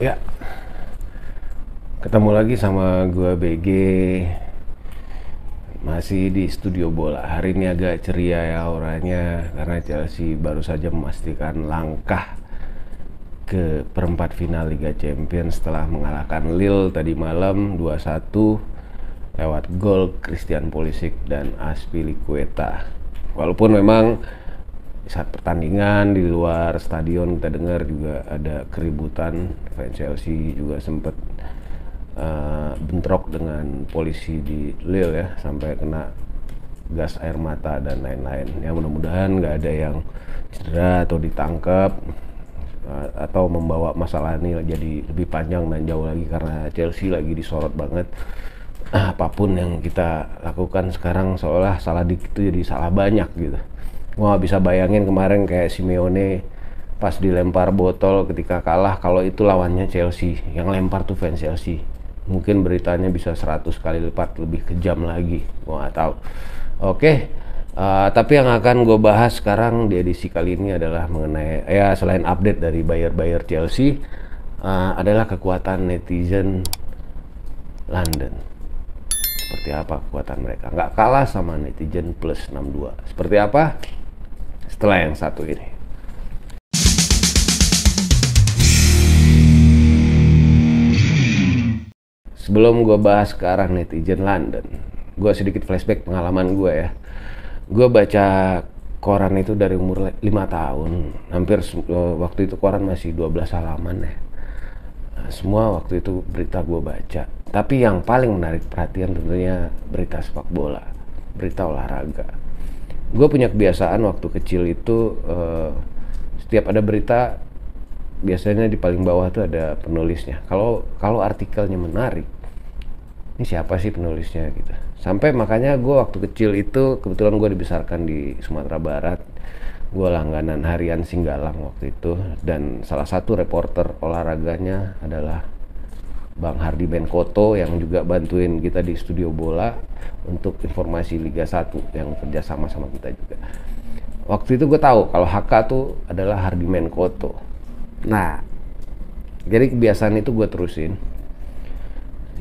Ya, ketemu lagi sama gua BG. Masih di studio bola. Hari ini agak ceria ya auranya karena Chelsea baru saja memastikan langkah ke perempat final Liga Champions setelah mengalahkan Lille tadi malam 2-1 lewat gol Christian Pulisic dan Azpilicueta. Walaupun memang saat pertandingan di luar stadion kita dengar juga ada keributan, fans Chelsea juga sempat bentrok dengan polisi di Lille ya, sampai kena gas air mata dan lain-lain. Ya mudah-mudahan nggak ada yang cedera atau ditangkap atau membawa masalah ini jadi lebih panjang dan jauh lagi, karena Chelsea lagi disorot banget. Apapun yang kita lakukan sekarang seolah salah dikit itu jadi salah banyak gitu. Gua gak bisa bayangin kemarin kayak Simeone pas dilempar botol ketika kalah, kalau itu lawannya Chelsea, yang lempar tuh fans Chelsea, mungkin beritanya bisa 100 kali lipat lebih kejam lagi. Gua gak tahu. Oke, tapi yang akan gue bahas sekarang di edisi kali ini adalah mengenai, ya selain update dari buyer Chelsea, adalah kekuatan netizen London. Seperti apa kekuatan mereka? Nggak kalah sama netizen plus 62. Seperti apa? Setelah yang satu ini. Sebelum gue bahas ke arah netizen London, gue sedikit flashback pengalaman gue ya. Gue baca koran itu dari umur 5 tahun. Hampir waktu itu koran masih 12 halaman ya. Semua waktu itu berita gue baca, tapi yang paling menarik perhatian tentunya berita sepak bola, berita olahraga. Gue punya kebiasaan waktu kecil itu, setiap ada berita biasanya di paling bawah tuh ada penulisnya. Kalau artikelnya menarik, ini siapa sih penulisnya gitu. Sampai makanya gue waktu kecil itu, kebetulan gue dibesarkan di Sumatera Barat, gue langganan harian Singgalang waktu itu, dan salah satu reporter olahraganya adalah Bang Hardi Menkoto yang juga bantuin kita di studio bola untuk informasi Liga 1 yang kerja sama kita juga. Waktu itu gue tahu kalau HK tuh adalah Hardi Menkoto. Nah, jadi kebiasaan itu gue terusin.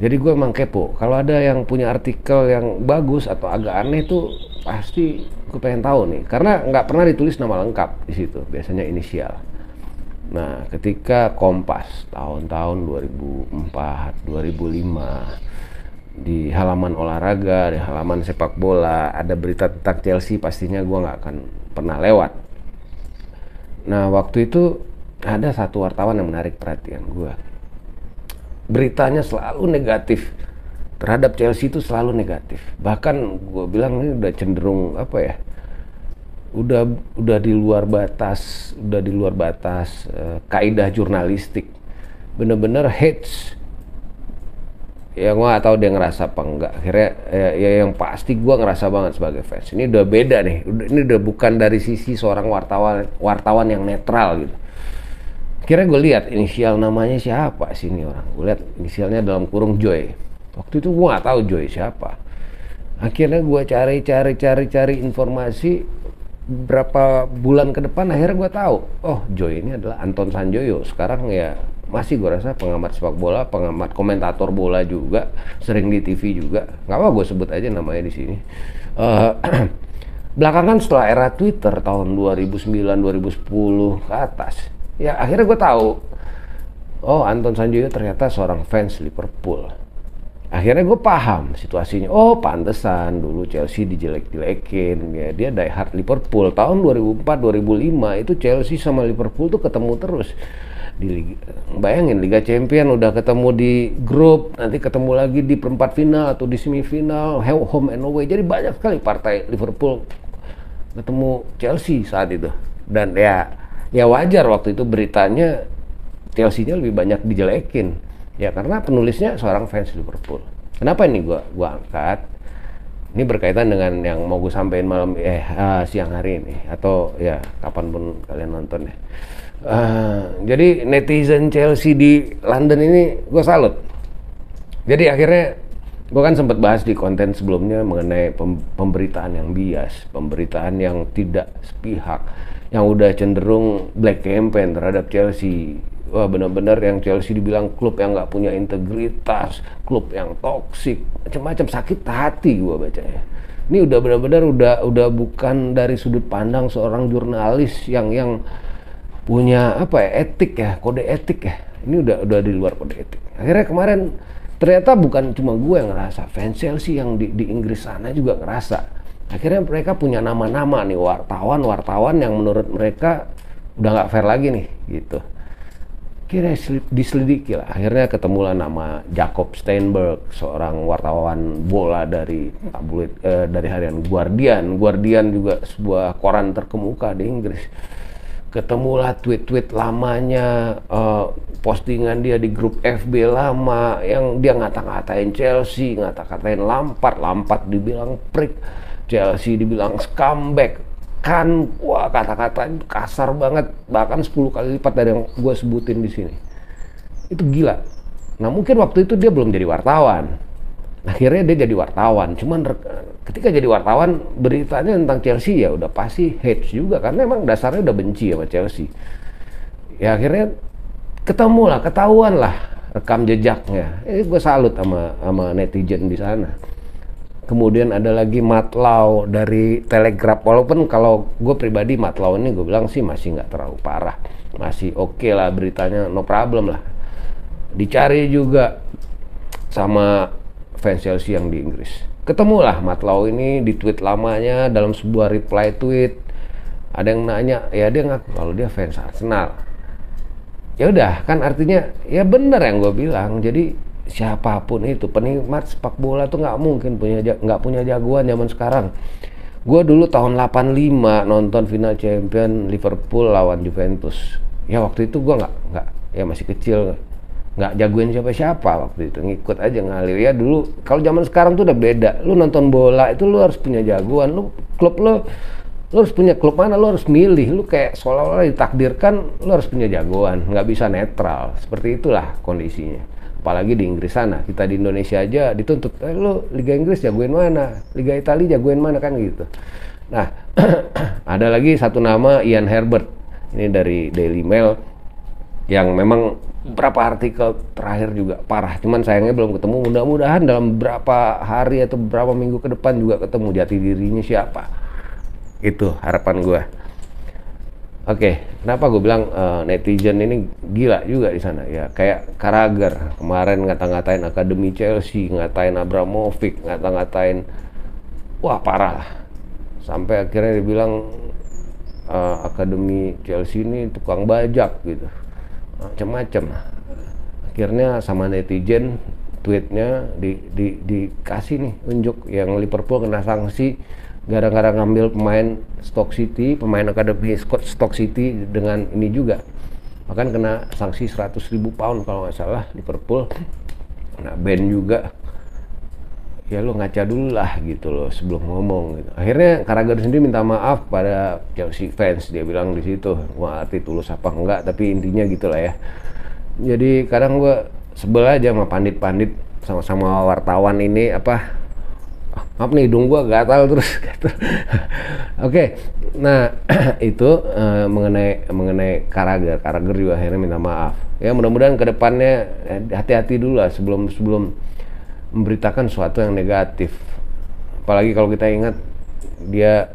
Jadi gue emang kepo, kalau ada yang punya artikel yang bagus atau agak aneh tuh pasti gue pengen tahu nih, karena nggak pernah ditulis nama lengkap di situ, biasanya inisial. Nah, ketika Kompas tahun-tahun 2004, 2005 di halaman olahraga, di halaman sepak bola ada berita tentang Chelsea, pastinya gue nggak akan pernah lewat. Nah, waktu itu ada satu wartawan yang menarik perhatian gue. Beritanya selalu negatif terhadap Chelsea, itu selalu negatif. Bahkan gue bilang ini udah cenderung apa ya? Udah di luar batas, kaidah jurnalistik. Bener-bener hates. Ya gue gak tahu dia ngerasa apa enggak. Akhirnya ya yang pasti gue ngerasa banget sebagai fans. Ini udah beda nih. Ini udah bukan dari sisi seorang wartawan yang netral gitu. Akhirnya gue lihat inisial namanya siapa sih ini orang. Gue lihat inisialnya dalam kurung Joy. Waktu itu gue nggak tahu Joy siapa. Akhirnya gue cari informasi. Berapa bulan ke depan akhirnya gue tahu, oh Joy ini adalah Anton Sanjoyo. Sekarang ya masih gue rasa pengamat sepak bola, pengamat komentator bola juga, sering di TV juga. Nggak apa gue sebut aja namanya di sini. Belakangan setelah era Twitter tahun 2009-2010 ke atas, ya akhirnya gue tahu, oh Anton Sanjoyo ternyata seorang fans Liverpool. Akhirnya gue paham situasinya. Oh pantesan dulu Chelsea dijelek-jelekin ya, dia die hard Liverpool. Tahun 2004-2005 itu Chelsea sama Liverpool tuh ketemu terus di Liga. Bayangin Liga Champion udah ketemu di grup, nanti ketemu lagi di perempat final atau di semifinal, home and away. Jadi banyak sekali partai Liverpool ketemu Chelsea saat itu. Dan ya wajar waktu itu beritanya Chelsea-nya lebih banyak dijelekin. Ya karena penulisnya seorang fans Liverpool. Kenapa ini gua angkat? Ini berkaitan dengan yang mau gue sampaikan malam siang hari ini, atau ya kapanpun kalian nonton ya. Jadi netizen Chelsea di London ini gue salut. Jadi akhirnya gue kan sempat bahas di konten sebelumnya mengenai pemberitaan yang bias, pemberitaan yang tidak sepihak, yang udah cenderung black campaign terhadap Chelsea. Wah, benar-benar yang Chelsea dibilang klub yang nggak punya integritas, klub yang toksik, macam-macam, sakit hati gua bacanya. Ini udah benar-benar udah bukan dari sudut pandang seorang jurnalis yang punya apa ya, etik ya, kode etik ya. Ini udah di luar kode etik. Akhirnya kemarin ternyata bukan cuma gue yang ngerasa, fans Chelsea yang di Inggris sana juga ngerasa. Akhirnya mereka punya nama-nama nih, wartawan yang menurut mereka udah nggak fair lagi nih gitu. Kira diselidiki lah, akhirnya ketemulah nama Jacob Steinberg, seorang wartawan bola dari tabloid, dari harian Guardian juga sebuah koran terkemuka di Inggris. Ketemulah tweet-tweet lamanya, postingan dia di grup FB lama yang dia ngata-ngatain Chelsea, ngata-ngatain Lampard dibilang prick, Chelsea dibilang scumbag. Kan, wah, kata-kata kasar banget, bahkan 10 kali lipat dari yang gue sebutin di sini. Itu gila. Nah, mungkin waktu itu dia belum jadi wartawan. Akhirnya dia jadi wartawan. Cuman ketika jadi wartawan, beritanya tentang Chelsea ya udah pasti hate juga, karena emang dasarnya udah benci sama Chelsea. Ya akhirnya ketahuan lah rekam jejaknya. Gue salut sama netizen di sana. Kemudian ada lagi Matt Law dari Telegraph. Walaupun kalau gue pribadi Matt Law ini gue bilang sih masih nggak terlalu parah, masih oke lah beritanya, no problem lah. Dicari juga sama fans Chelsea yang di Inggris. Ketemulah Matt Law ini di tweet lamanya, dalam sebuah reply tweet ada yang nanya, ya dia ngaku kalau dia fans Arsenal. Ya udah, kan artinya ya bener yang gue bilang. Jadi siapapun itu penikmat sepak bola tuh nggak mungkin nggak punya jagoan zaman sekarang. Gue dulu tahun 85 nonton final champion Liverpool lawan Juventus. Ya waktu itu gue nggak ya masih kecil, nggak jagoin siapa-siapa waktu itu, ngikut aja ngalir. Ya dulu kalau zaman sekarang tuh udah beda. Lu nonton bola itu lu harus punya jagoan. Lu harus punya klub mana, lu harus milih. Lu kayak seolah-olah ditakdirkan lu harus punya jagoan, nggak bisa netral. Seperti itulah kondisinya. Apalagi di Inggris sana, kita di Indonesia aja dituntut, lu Liga Inggris jagoin mana, Liga Italia jagoin mana, kan gitu. Nah, ada lagi satu nama, Ian Herbert, ini dari Daily Mail, yang memang beberapa artikel terakhir juga parah, cuman sayangnya belum ketemu. Mudah-mudahan dalam beberapa hari atau beberapa minggu ke depan juga ketemu jati dirinya siapa. Itu harapan gue. Oke, kenapa gue bilang netizen ini gila juga di sana ya? Kayak Carragher kemarin ngata-ngatain akademi Chelsea, ngatain Abramovich, ngata-ngatain, wah parah lah. Sampai akhirnya dibilang akademi Chelsea ini tukang bajak gitu, macam-macam. Akhirnya sama netizen tweetnya dikasih nih unjuk yang Liverpool kena sanksi gara-gara ngambil pemain Stoke City, pemain akademi Stoke City dengan ini juga. Bahkan kena sanksi 100.000 pound kalau nggak salah Liverpool. Kena ban juga. Ya lo ngaca dulu lah gitu loh sebelum ngomong gitu. Akhirnya Carragher sendiri minta maaf pada Chelsea fans. Dia bilang di situ, gua arti tulus apa enggak, tapi intinya gitulah ya. Jadi kadang gua sebel aja sama pandit-pandit, sama wartawan ini apa, maaf nih hidung gua gatal terus gitu. Oke, nah itu mengenai Carragher juga akhirnya minta maaf. Ya mudah-mudahan kedepannya hati-hati dulu lah sebelum memberitakan sesuatu yang negatif. Apalagi kalau kita ingat dia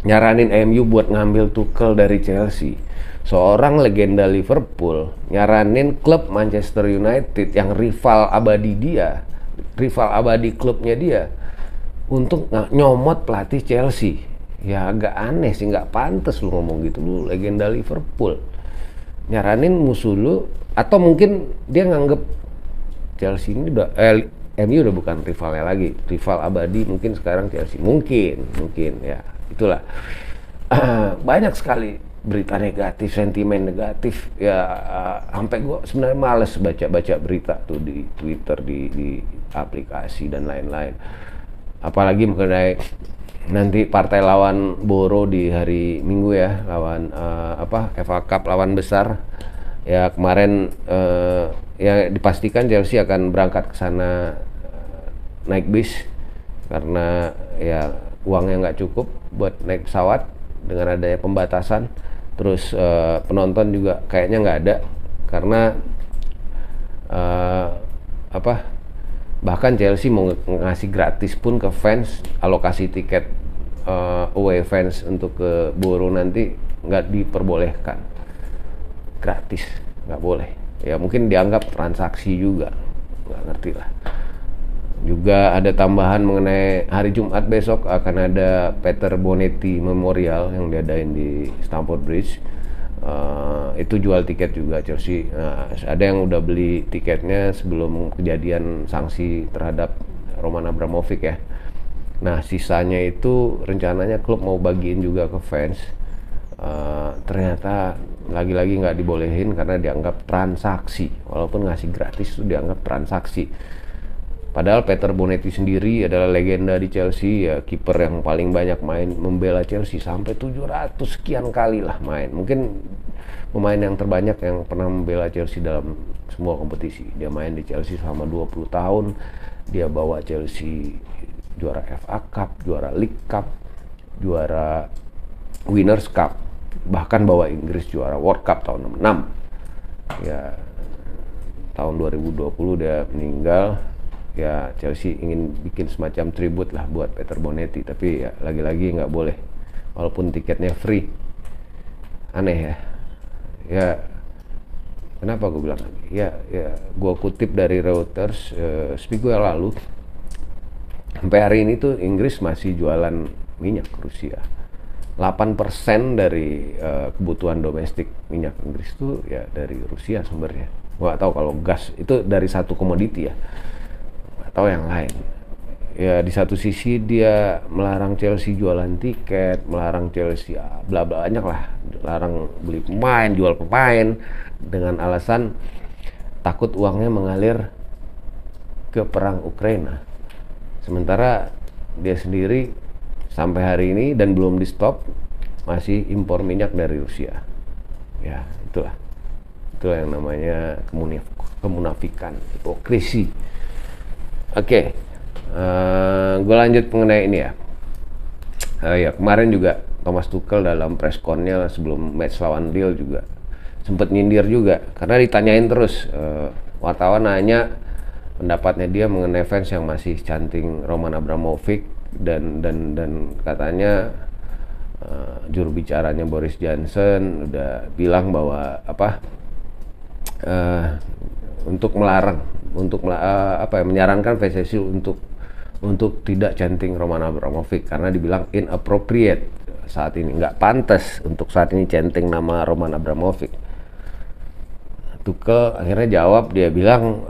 nyaranin MU buat ngambil Tuchel dari Chelsea. Seorang legenda Liverpool nyaranin klub Manchester United yang rival abadi klubnya dia untuk nyomot pelatih Chelsea. Ya agak aneh sih, nggak pantas lu ngomong gitu. Lu legenda Liverpool nyaranin musuh lu, atau mungkin dia nganggep Chelsea ini udah MU udah bukan rivalnya lagi, rival abadi mungkin sekarang Chelsea, mungkin ya itulah. Banyak sekali berita negatif, sentimen negatif ya, sampai gue sebenarnya males baca berita tuh di Twitter, di aplikasi dan lain-lain. Apalagi mengenai nanti partai lawan Boro di hari Minggu ya, lawan FA Cup, lawan besar ya. Kemarin ya dipastikan Chelsea akan berangkat ke sana naik bis karena ya uangnya nggak cukup buat naik pesawat dengan adanya pembatasan. Terus penonton juga kayaknya nggak ada, karena eh, apa, bahkan Chelsea mau ngasih gratis pun ke fans, alokasi tiket away fans untuk ke Boro nanti nggak diperbolehkan, gratis, nggak boleh. Ya mungkin dianggap transaksi juga, nggak ngerti lah. Juga ada tambahan mengenai hari Jumat besok akan ada Peter Bonetti Memorial yang diadain di Stamford Bridge. Itu jual tiket juga Chelsea. Ada yang udah beli tiketnya sebelum kejadian sanksi terhadap Roman Abramovich ya. Nah sisanya itu rencananya klub mau bagiin juga ke fans. Ternyata lagi-lagi nggak dibolehin karena dianggap transaksi. Walaupun ngasih gratis itu dianggap transaksi. Padahal Peter Bonetti sendiri adalah legenda di Chelsea, ya kiper yang paling banyak main membela Chelsea sampai 700 sekian kali lah main. Mungkin pemain yang terbanyak yang pernah membela Chelsea dalam semua kompetisi. Dia main di Chelsea selama 20 tahun. Dia bawa Chelsea juara FA Cup, juara League Cup, juara Winners Cup, bahkan bawa Inggris juara World Cup tahun 66. Ya tahun 2020 dia meninggal. Ya Chelsea ingin bikin semacam tribute lah buat Peter Bonetti, tapi ya lagi-lagi nggak boleh, walaupun tiketnya free. Aneh ya. Ya kenapa gue bilang ya gue kutip dari Reuters seminggu yang lalu, sampai hari ini tuh Inggris masih jualan minyak Rusia. 8% dari kebutuhan domestik minyak Inggris tuh ya dari Rusia sumbernya. Gue nggak tahu kalau gas itu dari satu komoditi ya, atau yang lain. Ya di satu sisi dia melarang Chelsea jualan tiket, melarang Chelsea bla bla banyak lah, larang beli pemain, jual pemain dengan alasan takut uangnya mengalir ke perang Ukraina. Sementara dia sendiri sampai hari ini dan belum di stop masih impor minyak dari Rusia. Ya itulah yang namanya kemunafikan, hipokrisi. Oke, gue lanjut mengenai ini ya. Ya kemarin juga Thomas Tuchel dalam press con-nya sebelum match lawan Lille juga sempet nyindir juga karena ditanyain terus, wartawan nanya pendapatnya dia mengenai fans yang masih chanting Roman Abramovich dan katanya juru bicaranya Boris Johnson udah bilang bahwa untuk menyarankan PSSI untuk tidak chanting Roman Abramovich karena dibilang inappropriate saat ini, nggak pantas untuk saat ini chanting nama Roman Abramovich. Tuchel akhirnya jawab, dia bilang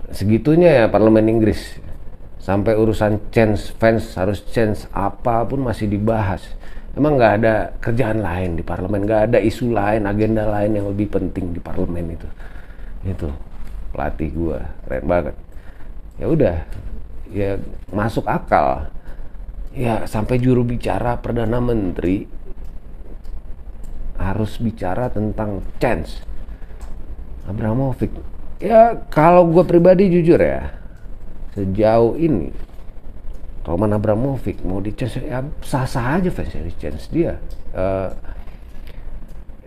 segitunya ya parlemen Inggris, sampai urusan change fans harus change apapun masih dibahas. Emang nggak ada kerjaan lain di parlemen, nggak ada isu lain, agenda lain yang lebih penting di parlemen itu pelatih gua keren banget. Ya udah, ya masuk akal ya, sampai juru bicara Perdana Menteri harus bicara tentang chance Abramovich. Ya kalau gua pribadi jujur ya, sejauh ini Roman Abramovich mau di chance ya sah-sah aja fans di chance dia.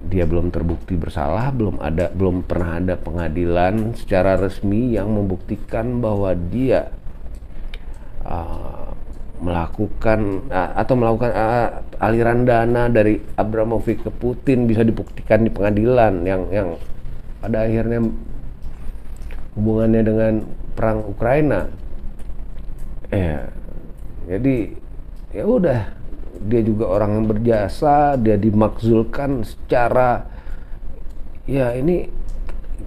Dia belum terbukti bersalah, belum pernah ada pengadilan secara resmi yang membuktikan bahwa dia melakukan aliran dana dari Abramovich ke Putin bisa dibuktikan di pengadilan yang pada akhirnya hubungannya dengan perang Ukraina. Jadi ya udah, dia juga orang yang berjasa, dia dimakzulkan secara ya ini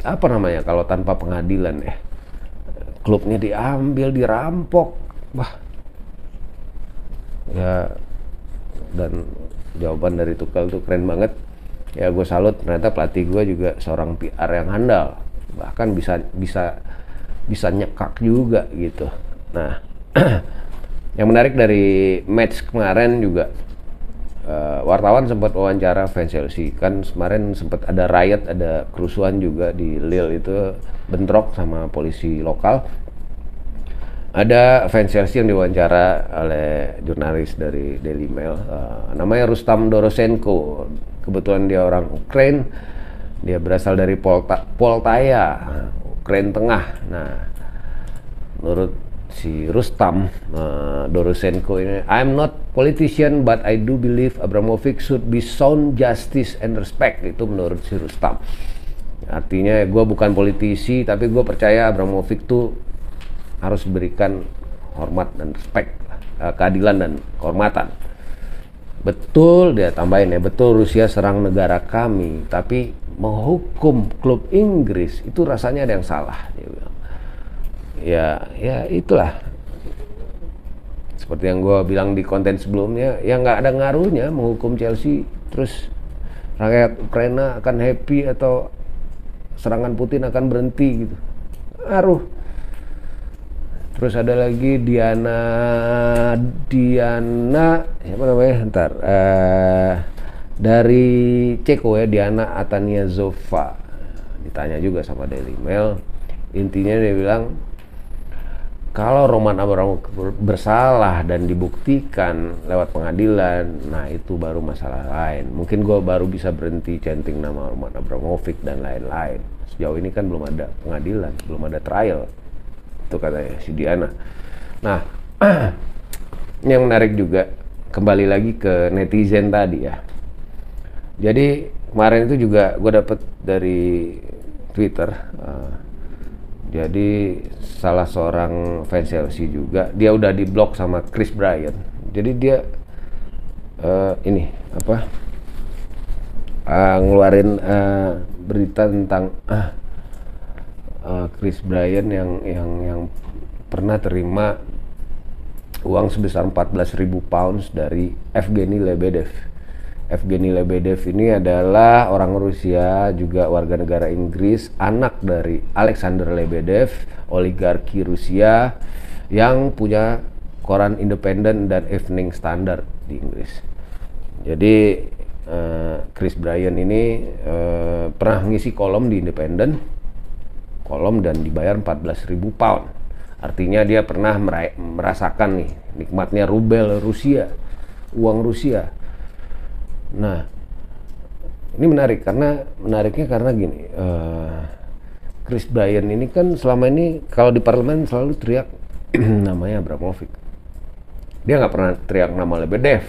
apa namanya kalau tanpa pengadilan ya, klubnya diambil, dirampok, wah ya. Dan jawaban dari Tuchel tuh keren banget ya, gue salut. Ternyata pelatih gue juga seorang PR yang handal, bahkan bisa nyekak juga gitu. Nah yang menarik dari match kemarin juga, wartawan sempat wawancara fans Chelsea. Kan kemarin sempat ada riot, ada kerusuhan juga di Lille itu, bentrok sama polisi lokal. ada fans Chelsea yang diwawancara oleh jurnalis dari Daily Mail, namanya Rustam Dorosenko. Kebetulan dia orang Ukraine, dia berasal dari Poltaya, Ukraine Tengah. Nah, menurut si Rustam Dorosenko ini, I'm not politician but I do believe Abramovich should be shown justice and respect. Itu menurut si Rustam. Artinya gue bukan politisi, tapi gue percaya Abramovich tuh harus berikan hormat dan respect, keadilan dan kehormatan. Betul, dia tambahin ya, betul Rusia serang negara kami, tapi menghukum klub Inggris itu rasanya ada yang salah, dia bilang. Ya itulah, seperti yang gue bilang di konten sebelumnya, ya nggak ada ngaruhnya menghukum Chelsea terus rakyat Ukraina akan happy atau serangan Putin akan berhenti gitu. Ngaruh. Terus ada lagi Diana siapa namanya? Dari Ceko ya, Diana Ataniazova. Ditanya juga sama Daily Mail. Intinya dia bilang, kalau Roman Abramovich bersalah dan dibuktikan lewat pengadilan, nah itu baru masalah lain. Mungkin gue baru bisa berhenti chanting nama Roman Abramovich dan lain-lain. Sejauh ini kan belum ada pengadilan, belum ada trial. Itu katanya si Diana. Nah, ini yang menarik juga, kembali lagi ke netizen tadi ya. Jadi kemarin itu juga gue dapet dari Twitter. Jadi salah seorang fans Chelsea juga, dia udah diblok sama Chris Bryant. Jadi dia ngeluarin berita tentang Chris Bryant yang pernah terima uang sebesar 14.000 pounds dari Evgeny Lebedev. Evgeny Lebedev ini adalah orang Rusia, juga warga negara Inggris, anak dari Alexander Lebedev, oligarki Rusia yang punya koran Independent dan Evening Standard di Inggris. Jadi Chris Bryant ini pernah ngisi kolom di Independent, dan dibayar 14.000 pound. Artinya dia pernah merasakan nih nikmatnya rubel Rusia, uang Rusia. Nah, ini menariknya karena gini, Chris Bryant ini kan selama ini kalau di parlemen selalu teriak namanya Abramovich. Dia nggak pernah teriak nama Lebedev.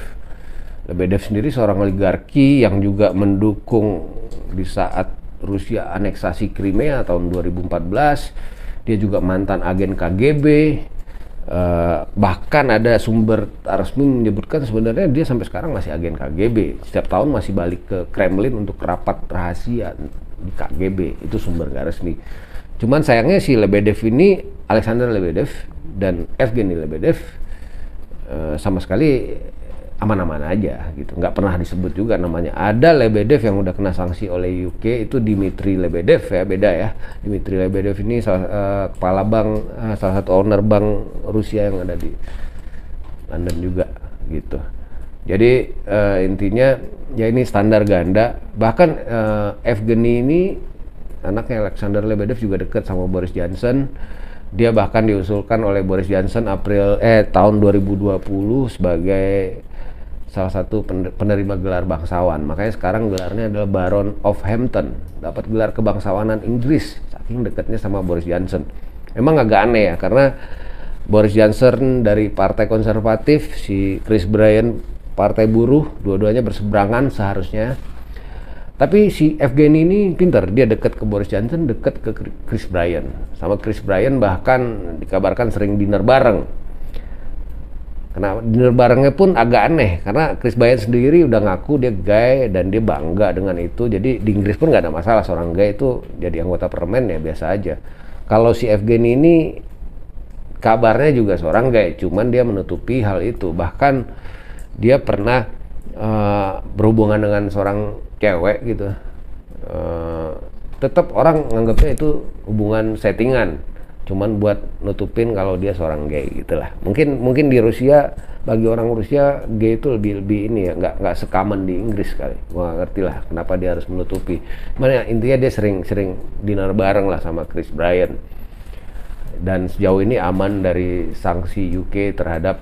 Lebedev sendiri seorang oligarki yang juga mendukung di saat Rusia aneksasi Crimea tahun 2014. Dia juga mantan agen KGB. Bahkan ada sumber resmi menyebutkan sebenarnya dia sampai sekarang masih agen KGB. Setiap tahun masih balik ke Kremlin untuk rapat rahasia di KGB. Itu sumber nggak resmi. Cuman sayangnya si Lebedev ini, Alexander Lebedev dan Evgeny Lebedev, sama sekali aman-aman aja gitu, nggak pernah disebut juga namanya. Ada Lebedev yang udah kena sanksi oleh UK, itu Dmitry Lebedev ya, beda ya. Dmitry Lebedev ini kepala bank, salah satu owner bank Rusia yang ada di London juga gitu. Jadi intinya ya ini standar ganda. Bahkan Evgeny ini anaknya Alexander Lebedev juga dekat sama Boris Johnson. Dia bahkan diusulkan oleh Boris Johnson tahun 2020 sebagai salah satu penerima gelar bangsawan. Makanya sekarang gelarnya adalah Baron of Hampton, dapat gelar kebangsawanan Inggris saking dekatnya sama Boris Johnson. Emang agak aneh ya, karena Boris Johnson dari partai konservatif, si Chris Bryant partai buruh, dua-duanya berseberangan seharusnya. Tapi si Evgeny ini pintar, dia dekat ke Boris Johnson, dekat ke Chris Bryant. Sama Chris Bryant bahkan dikabarkan sering dinner bareng. Karena dinner barengnya pun agak aneh, karena Chris Bryant sendiri udah ngaku dia gay dan dia bangga dengan itu. Jadi di Inggris pun nggak ada masalah seorang gay itu jadi anggota parlemen, ya biasa aja. Kalau si Evgeny ini kabarnya juga seorang gay, cuman dia menutupi hal itu. Bahkan dia pernah berhubungan dengan seorang cewek gitu. Tetap orang nganggapnya itu hubungan settingan, cuman buat nutupin kalau dia seorang gay gitulah. Mungkin di Rusia, bagi orang Rusia gay itu lebih ini ya, nggak sekaman di Inggris kali. Gua nggak ngerti lah kenapa dia harus menutupi. Intinya dia sering dinner bareng lah sama Chris Bryant. dan sejauh ini aman dari sanksi UK terhadap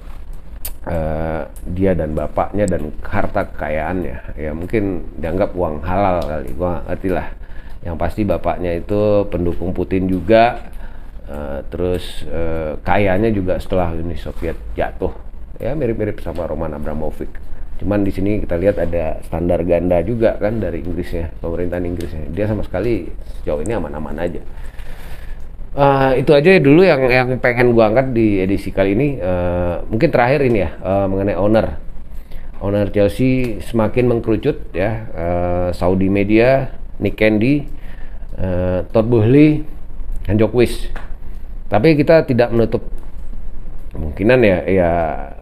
dia dan bapaknya dan harta kekayaannya. Ya mungkin dianggap uang halal kali, gua nggak ngerti lah. Yang pasti bapaknya itu pendukung Putin juga, terus kayanya juga setelah Uni Soviet jatuh, ya mirip-mirip sama Roman Abramovich. Cuman di sini kita lihat ada standar ganda juga kan dari Inggrisnya, pemerintahan Inggrisnya. Dia sama sekali sejauh ini aman-aman aja. Itu aja dulu yang pengen gua angkat di edisi kali ini. Mungkin terakhir ini ya, mengenai owner Chelsea semakin mengkerucut ya. Saudi media, Nick Candy, Todd Boehly, dan Jokowicz. Tapi kita tidak menutup kemungkinan ya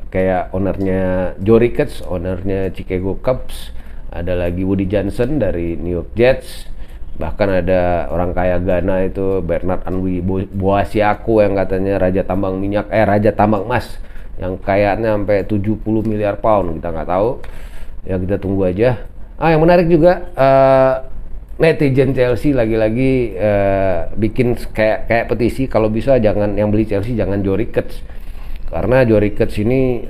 kayak ownernya Joe Ricketts, ownernya Chicago Cubs, ada lagi Woody Johnson dari New York Jets, bahkan ada orang kaya Ghana itu Bernard Anwi Boasiaku yang katanya raja tambang emas yang kayaknya sampai 70 miliar pound, kita nggak tahu ya, kita tunggu aja. Yang menarik juga netizen Chelsea lagi-lagi bikin kayak petisi, kalau bisa jangan yang beli Chelsea jangan Joe Ricketts, karena Joe Ricketts ini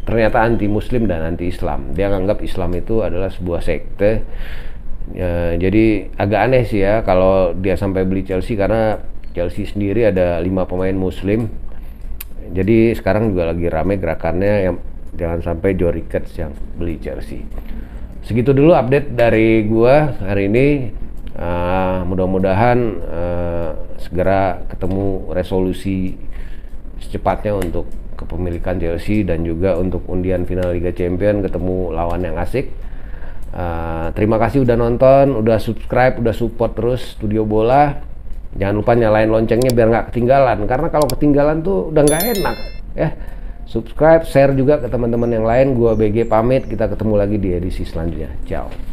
ternyata anti Muslim dan anti Islam. Dia nganggap Islam itu adalah sebuah sekte. Jadi agak aneh sih ya kalau dia sampai beli Chelsea, karena Chelsea sendiri ada 5 pemain Muslim. Jadi sekarang juga lagi rame gerakannya yang jangan sampai Joe Ricketts yang beli Chelsea. Segitu dulu update dari gua hari ini. Mudah-mudahan segera ketemu resolusi secepatnya untuk kepemilikan Chelsea dan juga untuk undian final Liga Champions ketemu lawan yang asik. Terima kasih udah nonton, udah subscribe, udah support terus Studio Bola. Jangan lupa nyalain loncengnya biar nggak ketinggalan, karena kalau ketinggalan tuh udah nggak enak ya. Subscribe, share juga ke teman-teman yang lain. Gua BG pamit, kita ketemu lagi di edisi selanjutnya. Ciao.